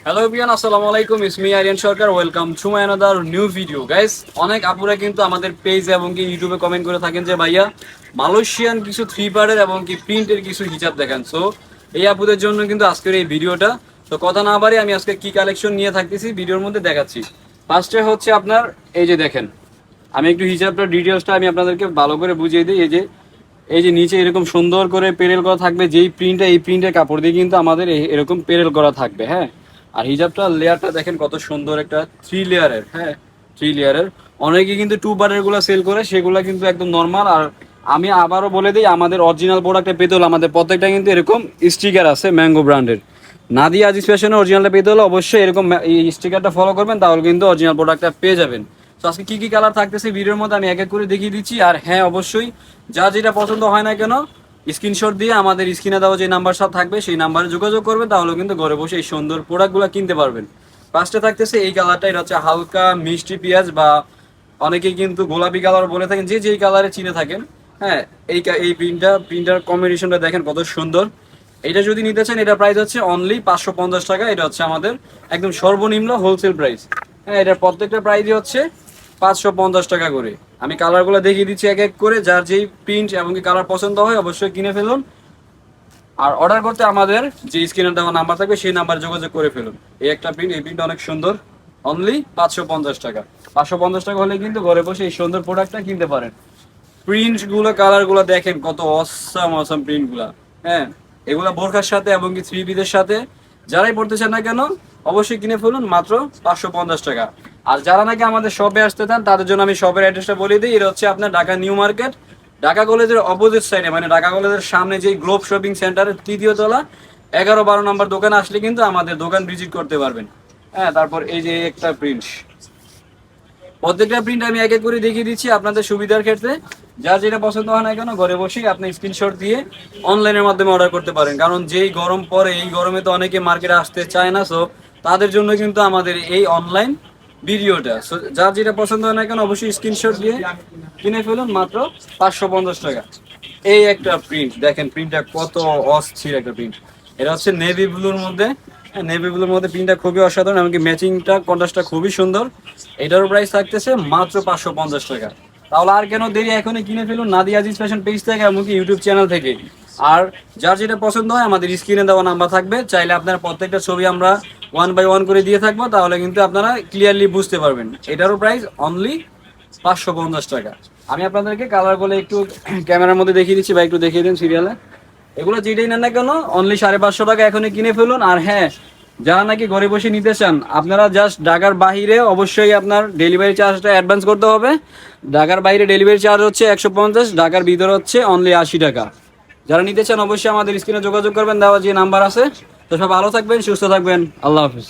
Hello everyone, আসসালামু আলাইকুম। It's me Aryan Sarkar. Welcome to my another new video guys. অনেক আপুরা কিন্তু আমাদের পেজ এবং কি ইউটিউবে কমেন্ট করে থাকেন যে ভাইয়া মালয়েশিয়ান কিছু থ্রি পার্টের এবং কি প্রিন্টের কিছু হিজাব দেখান। সো এই আপুদের জন্য কিন্তু আজকের এই ভিডিওটা। তো কথা না বাড়ি আমি আজকে কি কালেকশন নিয়ে থাকতেছি ভিডিওর মধ্যে দেখাচ্ছি। ফার্স্টে হচ্ছে আপনার এই যে দেখেন, আমি একটু হিজাবটার ডিটেলসটা আমি আপনাদেরকে ভালো করে বুঝিয়ে দিই। এই যে নিচে এরকম সুন্দর করে পেরেল করা থাকবে, যেই প্রিন্টটা এই প্রিন্টের কাপড় দিয়ে কিন্তু আমাদের এরকম পেরেল করা থাকবে। হ্যাঁ, আর হিজাবটা লেয়ারটা দেখেন কত সুন্দর, একটা 3 লেয়ারের। হ্যাঁ, 3 লেয়ারের। অনেকে কিন্তু 2 পার্টের গুলো সেল করে, সেগুলো কিন্তু একদম নর্মাল। আর আমি আবারও বলে দিই, আমাদের অরিজিনাল প্রোডাক্টটা পেতে হলে আমাদের প্রত্যেকটা কিন্তু এরকম স্টিকার আছে ম্যাঙ্গো ব্র্যান্ডের। নাদিয়া আজিজ ফ্যাশনের অরিজিনালটা পেতে হলে অবশ্যই এরকম এই স্টিকারটা ফলো করবেন, তাহলে কিন্তু অরিজিনাল প্রোডাক্টটা পেয়ে যাবেন। তো আজকে কি কি কালার থাকতেছে ভিডিওর মধ্যে আমি এক এক করে দেখিয়ে দিচ্ছি। আর হ্যাঁ, অবশ্যই যা যেটা পছন্দ হয় না কেন স্ক্রিনশট দিয়ে আমাদের স্ক্রিনে দেওয়া যে নাম্বার সব থাকবে সেই নাম্বারে যোগাযোগ করবেন, তাহলে কিন্তু ঘরে বসে এই সুন্দর প্রোডাক্টগুলো কিনতে পারবেন। ফার্স্টে থাকতেছে এই কালারটা, এটা হচ্ছে হালকা মিষ্টি পেঁয়াজ বা অনেকেই কিন্তু গোলাপি কালার বলে থাকেন, যে যেই কালারে চিনে থাকেন। হ্যাঁ, এই প্রিন্টার কম্বিনেশনটা দেখেন কত সুন্দর। এটা যদি নিতে চান এটা প্রাইস হচ্ছে অনলি 550 টাকা। এটা হচ্ছে আমাদের একদম সর্বনিম্ন হোলসেল প্রাইস। হ্যাঁ, এটার প্রত্যেকটা প্রাইসই হচ্ছে 550 টাকা করে। আমি কালারগুলো দেখিয়ে দিচ্ছি এক এক করে, যার যেই প্রিন্ট এবং কি কালার পছন্দ হয় অবশ্যই কিনে ফেলুন। আর অর্ডার করতে আমাদের যে স্ক্রিনে দেওয়া নাম্বার থাকবে সেই নাম্বার যোগাযোগ করে ফেলুন। এই একটা প্রিন্ট, এই প্রিন্টটা অনেক সুন্দর, অনলি 550 টাকা। 550 টাকা হলে কিন্তু ঘরে বসে এই সুন্দর প্রোডাক্টটা কিনতে পারেন। প্রিন্টগুলো কালারগুলো দেখেন কত অসাম অসাম প্রিন্টগুলো। হ্যাঁ, এগুলো বোরখার সাথে এবং কি থ্রি পিসের সাথে যারাই পড়তে চান না কেন অবশ্যই কিনে ফেলুন মাত্র 550 টাকা। আর যারা নাকি আমাদের শপে আসতে চান তাদের জন্য আমি শপের অ্যাড্রেসটা বলে দিই। এটা হচ্ছে আপনার ঢাকা নিউ মার্কেট, ঢাকা কলেজের অপোজিট সাইডে, মানে ঢাকা কলেজের সামনে যেই গ্লোব শপিং সেন্টারের 3য় তলা 11-12 নম্বর দোকানে আসলে কিন্তু আমাদের দোকান ভিজিট করতে পারবেন। হ্যাঁ, তারপর এই যে একটা প্রিন্ট, প্রত্যেকটা প্রিন্ট আমি এক এক করে দেখিয়ে দিচ্ছি আপনাদের সুবিধার ক্ষেত্রে। যার যেটা পছন্দ হয় না কেন ঘরে বসেই আপনি স্ক্রিনশট দিয়ে অনলাইনের মাধ্যমে অর্ডার করতে পারেন। কারণ যেই গরম পড়ে, এই গরমে তো অনেকে মার্কেটে আসতে চায় না। সো তাদের জন্য কিন্তু আমাদের এই অনলাইন ভিডিওটা। সো যার যেটা পছন্দ হয় না কেন অবশ্যই স্ক্রিনশট দিয়ে কিনে ফেলুন মাত্র 550 টাকা। এই একটা প্রিন্ট দেখেন, প্রিন্টটা কত অস্থির একটা প্রিন্ট। এটা হচ্ছে নেভি ব্লুর মধ্যে। হ্যাঁ, নেভি ব্লুর মধ্যে প্রিন্টটা খুবই অসাধারণ, এমনকি ম্যাচিংটা কন্ট্রাস্টটা খুবই সুন্দর। এটারও প্রাইস থাকতেছে মাত্র 550 টাকা। তাহলে আর কেন দেরি, এখনই কিনে ফেলুন নাদিয়া আজিজ ফ্যাশন পেজ থেকে এমনকি ইউটিউব চ্যানেল থেকে। আর যার যেটা পছন্দ হয় আমাদের স্ক্রিনে দেওয়া নাম্বার থাকবে, চাইলে আপনার প্রত্যেকটা ছবি আমরা 1 বাই 1 করে দিয়ে থাকবো, তাহলে কিন্তু আপনারা ক্লিয়ারলি বুঝতে পারবেন। এটারও প্রাইস অনলি 550 টাকা। আমি আপনাদেরকে কালারগুলো একটু ক্যামেরার মধ্যে দেখিয়ে দিচ্ছি, বা একটু দেখিয়ে দিন সিরিয়ালে। এগুলো যেটাই নেন না কেন অনলি 550 টাকা এখনই কিনে ফেলুন। আর হ্যাঁ, যারা নাকি ঘরে বসে নিতে চান আপনারা জাস্ট ঢাকার বাইরে অবশ্যই আপনার ডেলিভারি চার্জটা অ্যাডভান্স করতে হবে। ঢাকার বাইরে ডেলিভারি চার্জ হচ্ছে 150, ঢাকার ভিতরে হচ্ছে অনলি 80 টাকা। যারা নিতে চান অবশ্যই আমাদের স্ক্রিনে যোগাযোগ করবেন, দেওয়া যে নাম্বার আছে। তো সব ভালো থাকবেন, সুস্থ থাকবেন, আল্লাহ হাফিজ।